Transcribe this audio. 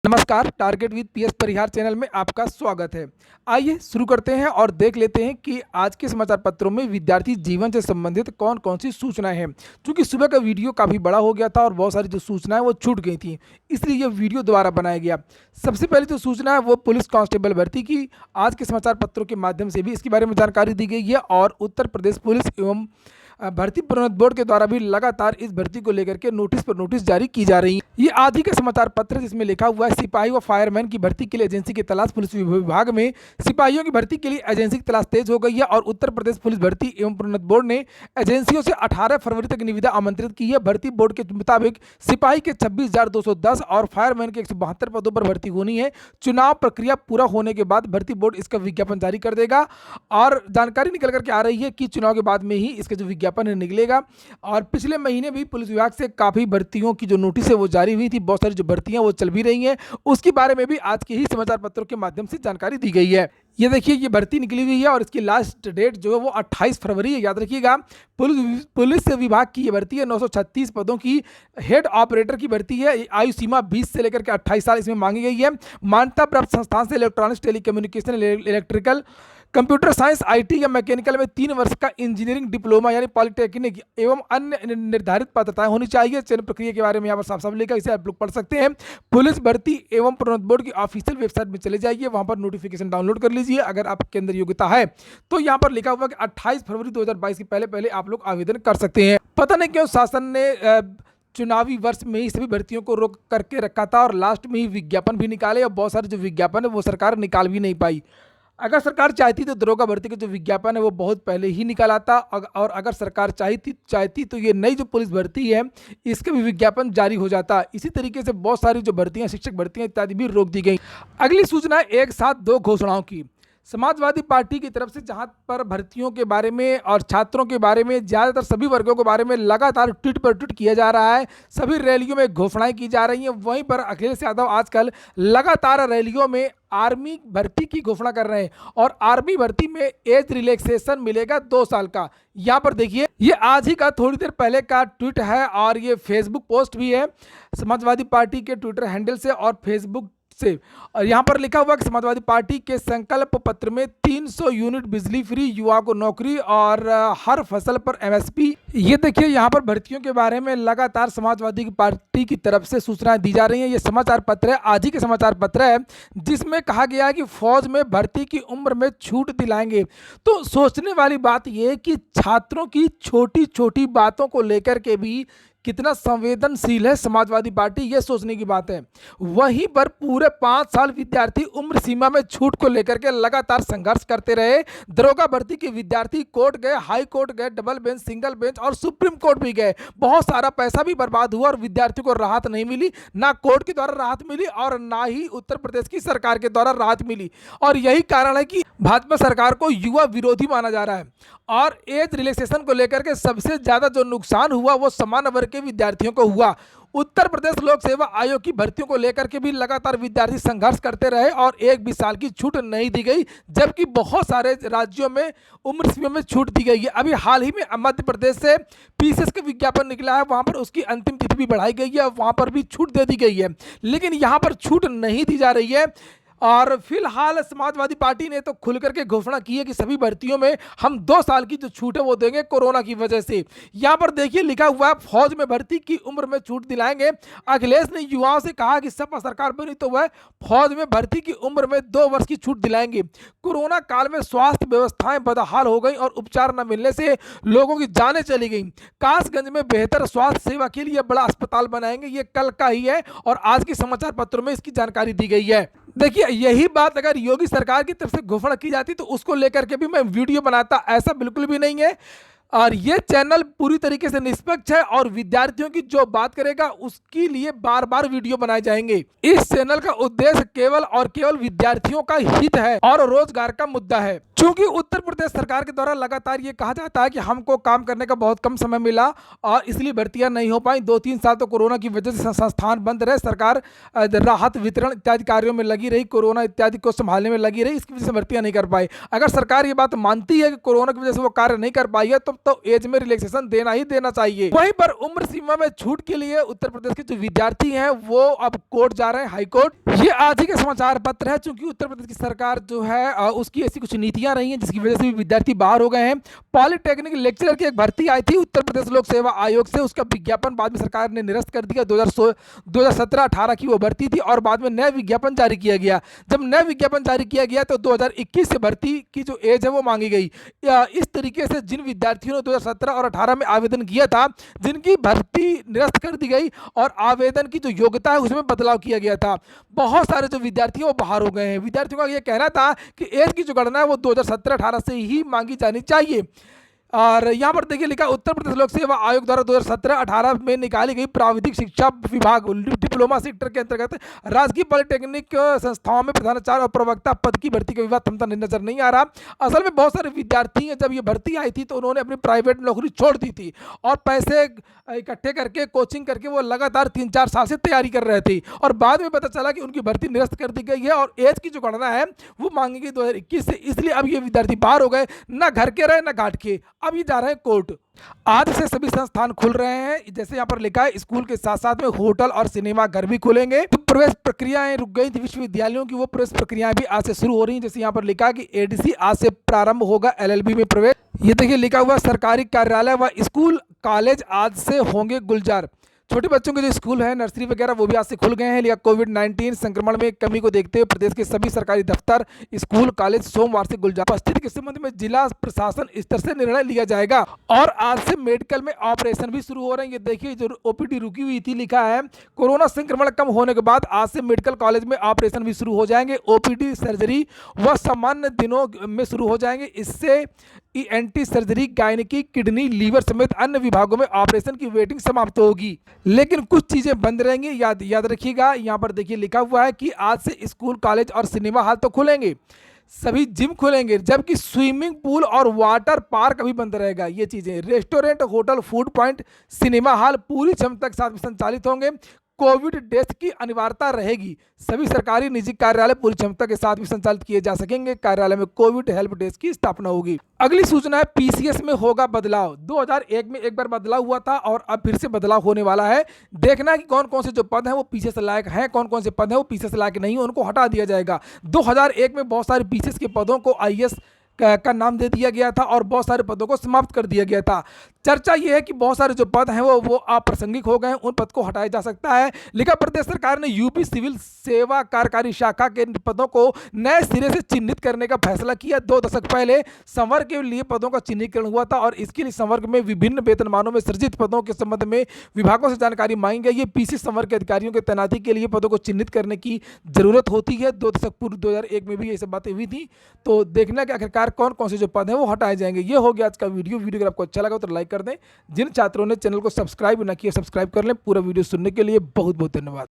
नमस्कार, target with PS Parihar channel में आपका स्वागत है। आइए शुरू करते हैं और देख लेते हैं कि आज के समाचार पत्रों में विद्यार्थी जीवन से संबंधित कौन कौन सी सूचनाएं हैं। क्योंकि सुबह का वीडियो काफ़ी बड़ा हो गया था और बहुत सारी जो सूचनाएं वो छूट गई थी, इसलिए ये वीडियो दोबारा बनाया गया। सबसे पहले जो सूचना है वो पुलिस कांस्टेबल भर्ती की आज के समाचार पत्रों के माध्यम से भी इसके बारे में जानकारी दी गई है और उत्तर प्रदेश पुलिस एवं भर्ती प्रोन्नत बोर्ड के द्वारा भी लगातार इस भर्ती को लेकर के नोटिस पर नोटिस जारी की जा रही है। ये आज ही का समाचार पत्र जिसमें लिखा हुआ है सिपाही व फायरमैन की भर्ती के लिए एजेंसी की तलाश। पुलिस विभाग में सिपाहियों की भर्ती के लिए एजेंसी की तलाश तेज हो गई है और उत्तर प्रदेश पुलिस भर्ती एवं प्रोन्नत बोर्ड ने एजेंसियों से 18 फरवरी तक निविदा आमंत्रित की है। भर्ती बोर्ड के मुताबिक सिपाही के 26,210 और फायरमैन के 172 पदों पर भर्ती होनी है। चुनाव प्रक्रिया पूरा होने के बाद भर्ती बोर्ड इसका विज्ञापन जारी कर देगा और जानकारी निकल करके आ रही है कि चुनाव के बाद में ही इसका जो विज्ञापन निकलेगा। और पिछले महीने भी पुलिस विभाग से काफ़ी भर्तियों की जो नोटिस है वो जारी हुई थी, बहुत सारी जो भर्तियां वो चल भी रही हैं, उसके बारे में भी आज के ही समाचार पत्रों के माध्यम से जानकारी दी गई है। ये देखिए, ये भर्ती निकली हुई है और इसकी लास्ट डेट जो है वो 28 फरवरी है, याद रखिएगा। पुलिस विभाग की ये भर्ती है, 936 पदों की हेड ऑपरेटर की भर्ती है। आयु सीमा 20 से लेकर के 28 साल इसमें मांगी गई है। मान्यता प्राप्त संस्थान से electronics, telecommunication, electrical, computer science, IT या मैकेनिकल में 3 वर्ष का इंजीनियरिंग डिप्लोमा यानी पॉलिटेक्निक एवं अन्य निर्धारित पात्रताएं होनी चाहिए। चयन प्रक्रिया के बारे में यहाँ पर साफ साफ लिखा, इसे आप लोग पढ़ सकते हैं। पुलिस भर्ती एवं प्रोन्नत बोर्ड की ऑफिशियल वेबसाइट में चले जाइए, वहां पर नोटिफिकेशन डाउनलोड कर लीजिए। अगर आपके अंदर योग्यता है तो यहाँ पर लिखा हुआ कि 28 फरवरी 2022 के पहले पहले आप लोग आवेदन कर सकते हैं। पता नहीं क्यों शासन ने चुनावी वर्ष में ही सभी भर्तियों को रोक करके रखा था और लास्ट में ही विज्ञापन भी निकाले और बहुत सारे जो विज्ञापन है वो सरकार निकाल भी नहीं पाई। अगर सरकार चाहती तो दरोगा भर्ती का जो विज्ञापन है वो बहुत पहले ही निकालाता और अगर सरकार चाहती तो ये नई जो पुलिस भर्ती है इसका भी विज्ञापन जारी हो जाता। इसी तरीके से बहुत सारी जो भर्तियां, शिक्षक भर्तियां इत्यादि भी रोक दी गई। अगली सूचना एक साथ 2 घोषणाओं की। समाजवादी पार्टी की तरफ से जहां पर भर्तियों के बारे में और छात्रों के बारे में, ज़्यादातर सभी वर्गों के बारे में लगातार ट्वीट पर ट्वीट किया जा रहा है, सभी रैलियों में घोषणाएं की जा रही हैं, वहीं पर अखिलेश यादव आजकल लगातार रैलियों में आर्मी भर्ती की घोषणा कर रहे हैं और आर्मी भर्ती में एज रिलैक्सेशन मिलेगा 2 साल का। यहाँ पर देखिए, ये आज ही का थोड़ी देर पहले का ट्वीट है और ये फेसबुक पोस्ट भी है समाजवादी पार्टी के ट्विटर हैंडल से और फेसबुक से। और यहाँ पर लिखा हुआ कि समाजवादी पार्टी के संकल्प पत्र में 300 यूनिट बिजली फ्री, युवा को नौकरी और हर फसल पर एमएसपी। ये देखिए, यहाँ पर भर्तियों के बारे में लगातार समाजवादी पार्टी की तरफ से सूचनाएं दी जा रही हैं। ये समाचार पत्र है, आज ही के समाचार पत्र है, जिसमें कहा गया है कि फौज में भर्ती की उम्र में छूट दिलाएंगे। तो सोचने वाली बात यह है कि छात्रों की छोटी छोटी बातों को लेकर के भी कितना संवेदनशील है समाजवादी पार्टी, यह सोचने की बात है। वहीं पर पूरे 5 साल विद्यार्थी उम्र सीमा में छूट को लेकर के लगातार संघर्ष करते रहे। दरोगा भर्ती के विद्यार्थी कोर्ट गए, हाई कोर्ट गए, डबल बेंच, सिंगल बेंच और सुप्रीम कोर्ट भी गए। बहुत सारा पैसा भी बर्बाद हुआ और विद्यार्थियों को राहत नहीं मिली, ना कोर्ट के द्वारा राहत मिली और ना ही उत्तर प्रदेश की सरकार के द्वारा राहत मिली। और यही कारण है कि भाजपा सरकार को युवा विरोधी माना जा रहा है। और एज रिलैक्सेशन को लेकर के सबसे ज्यादा जो नुकसान हुआ वो सामान्य वर्ग के विद्यार्थियों को हुआ। उत्तर प्रदेश लोक सेवा आयोग की भर्तियों को लेकर के भी लगातार विद्यार्थी संघर्ष करते रहे और एक भी साल की छूट नहीं दी गई, जबकि बहुत सारे राज्यों में उम्र सीमा में छूट दी गई है। अभी हाल ही में मध्य प्रदेश से पीसीएस का विज्ञापन निकला है, वहां पर उसकी अंतिम तिथि भी बढ़ाई गई है, वहां पर भी छूट दे दी गई है, लेकिन यहां पर छूट नहीं दी जा रही है। और फिलहाल समाजवादी पार्टी ने तो खुल करके घोषणा की है कि सभी भर्तियों में हम 2 साल की जो छूट है वो देंगे कोरोना की वजह से। यहाँ पर देखिए लिखा हुआ है फौज में भर्ती की उम्र में छूट दिलाएंगे। अखिलेश ने युवाओं से कहा कि सपा सरकार बनी तो वह फौज में भर्ती की उम्र में 2 वर्ष की छूट दिलाएंगे। कोरोना काल में स्वास्थ्य व्यवस्थाएं बदहाल हो गई और उपचार न मिलने से लोगों की जानें चली गई। कासगंज में बेहतर स्वास्थ्य सेवा के लिए बड़ा अस्पताल बनाएंगे, ये कल का ही है और आज के समाचार पत्रों में इसकी जानकारी दी गई है। देखिए, यही बात अगर योगी सरकार की तरफ से घोषणा की जाती तो उसको लेकर के भी मैं वीडियो बनाता, ऐसा बिल्कुल भी नहीं है। और ये चैनल पूरी तरीके से निष्पक्ष है और विद्यार्थियों की जो बात करेगा उसके लिए बार बार वीडियो बनाए जाएंगे। इस चैनल का उद्देश्य केवल और केवल विद्यार्थियों का हित है और रोजगार का मुद्दा है। क्योंकि उत्तर प्रदेश सरकार के द्वारा लगातार ये कहा जाता है कि हमको काम करने का बहुत कम समय मिला और इसलिए भर्तियां नहीं हो पाई। 2-3 साल तो कोरोना की वजह से संस्थान बंद रहे, सरकार राहत वितरण इत्यादि कार्यों में लगी रही, कोरोना इत्यादि को संभालने में लगी रही, इसकी वजह से भर्तियां नहीं कर पाई। अगर सरकार ये बात मानती है कि कोरोना की वजह से वो कार्य नहीं कर पाई है तो तो एज में रिलैक्सेशन देना ही देना चाहिए। वहीं पर उम्र सीमा में छूट के लिए उत्तर प्रदेश के जो विद्यार्थी हैं वो अब कोर्ट जा रहे हैं, हाई कोर्ट। ये आज ही का समाचार पत्र है, चूंकि उत्तर प्रदेश की सरकार जो है उसकी ऐसी कुछ नीतियां रही हैं जिसकी वजह से भी विद्यार्थी बाहर हो गए हैं। पॉलिटेक्निक लेक्चरर की एक भर्ती आई थी उत्तर प्रदेश लोक सेवा आयोग से, उसका विज्ञापन बाद में सरकार ने निरस्त कर दिया। 2017-18 की वो भर्ती थी और बाद में नया विज्ञापन जारी किया गया। जब नया विज्ञापन जारी किया गया तो 2021 से भर्ती की जो एज है वो मांगी गई। इस तरीके से जिन विद्यार्थियों ने 2017 और 18 में आवेदन किया था, जिनकी भर्ती निरस्त कर दी गई और आवेदन की जो योग्यता है उसमें बदलाव किया गया था, बहुत सारे जो विद्यार्थी वो बाहर हो गए हैं। विद्यार्थियों का ये कहना था कि एज की जो गणना है वो 2017-18 से ही मांगी जानी चाहिए। और यहाँ पर देखिए लिखा, उत्तर प्रदेश लोक सेवा आयोग द्वारा 2017-18 में निकाली गई प्राविधिक शिक्षा विभाग डिप्लोमा सेक्टर के अंतर्गत राजकीय पॉलिटेक्निक संस्थाओं में प्रधानाचार्य और प्रवक्ता पद की भर्ती का विवाद थमता नजर नहीं आ रहा। असल में बहुत सारे विद्यार्थी हैं, जब ये भर्ती आई थी तो उन्होंने अपनी प्राइवेट नौकरी छोड़ दी थी और पैसे इकट्ठे करके कोचिंग करके वो लगातार 3-4 साल से तैयारी कर रहे थे और बाद में पता चला कि उनकी भर्ती निरस्त कर दी गई है और एज की जो गणना है वो मांगी गई 2021 से, इसलिए अब ये विद्यार्थी बाहर हो गए, ना घर के रहे ना घाट के, अब ये जा रहे हैं कोर्ट। आज से सभी संस्थान खुल रहे हैं, जैसे यहाँ पर लिखा है स्कूल के साथ साथ में होटल और सिनेमा घर भी खुलेंगे। तो प्रवेश प्रक्रियाएं रुक गई थी विश्वविद्यालयों की, वो प्रवेश प्रक्रियाएं भी आज से शुरू हो रही हैं। जैसे यहाँ पर लिखा है कि एडीसी आज से प्रारंभ होगा एलएलबी में प्रवेश। ये देखिए लिखा हुआ सरकारी कार्यालय व स्कूल कॉलेज आज से होंगे गुलजार। छोटे बच्चों के जो स्कूल है, नर्सरी वगैरह, वो भी आज से खुल गए हैं। लिया कोविड-19 संक्रमण में कमी को देखते हुए प्रदेश के सभी सरकारी दफ्तर, स्कूल, कॉलेज सोमवार से गुलजार। उपस्थिति के संबंध में जिला प्रशासन स्तर से निर्णय लिया जाएगा और आज से मेडिकल में ऑपरेशन भी शुरू हो रहे हैं। ये देखिए जो ओपीडी रुकी हुई थी, लिखा है कोरोना संक्रमण कम होने के बाद आज से मेडिकल कॉलेज में ऑपरेशन भी शुरू हो जाएंगे। ओपीडी सर्जरी व सामान्य दिनों में शुरू हो जाएंगे। इससे ईएनटी सर्जरी, गायनिकी, किडनी, लीवर समेत अन्य विभागों में ऑपरेशन की वेटिंग समाप्त होगी, लेकिन कुछ चीजें बंद रहेंगी। याद रखिएगा, यहाँ पर देखिए लिखा हुआ है कि आज से स्कूल, कॉलेज और सिनेमा हॉल तो खुलेंगे, सभी जिम खुलेंगे, जबकि स्विमिंग पूल और वाटर पार्क अभी बंद रहेगा। ये चीजें, restaurant, hotel, food point, cinema hall पूरी क्षमता के साथ संचालित होंगे। कोविड डेस्क की अनिवार्यता रहेगी। सभी सरकारी निजी कार्यालय पूरी क्षमता के साथ भी संचालित किए जा सकेंगे। कार्यालय में कोविड हेल्प डेस्क की स्थापना होगी। अगली सूचना है पीसीएस में होगा बदलाव। 2001 में एक बार बदलाव हुआ था और अब फिर से बदलाव होने वाला है। देखना है कि कौन कौन से जो पद हैं वो पीसीएस लायक हैं, कौन कौन से पद हैं वो पीसीएस लायक नहीं है, उनको हटा दिया जाएगा। 2001 में बहुत सारे पीसीएस के पदों को आईएएस का नाम दे दिया गया था और बहुत सारे पदों को समाप्त कर दिया गया था। चर्चा यह है कि बहुत सारे जो पद हैं वो अप्रासंगिक हो गए हैं, उन पद को हटाया जा सकता है। लिखा, प्रदेश सरकार ने यूपी सिविल सेवा कार्यकारी शाखा के पदों को नए सिरे से चिन्हित करने का फैसला किया। 2 दशक पहले संवर्ग के लिए पदों का चिन्हीकरण हुआ था और इसके लिए संवर्ग में विभिन्न वेतनमानों में सृजित पदों के संबंध में विभागों से जानकारी मांगी गई है। पीसी संवर्ग के अधिकारियों की तैनाती के लिए पदों को चिन्हित करने की जरूरत होती है। 2 दशक पूर्व 2001 में भी ये सब बातें हुई थी। तो देखना कि आखिरकार कौन कौन से जो पद हैं वो हटाए जाएंगे। ये हो गया आज का वीडियो। अगर आपको अच्छा लगा तो लाइक कर दें। जिन छात्रों ने चैनल को सब्सक्राइब ना किया, सब्सक्राइब कर लें। पूरा वीडियो सुनने के लिए बहुत बहुत धन्यवाद।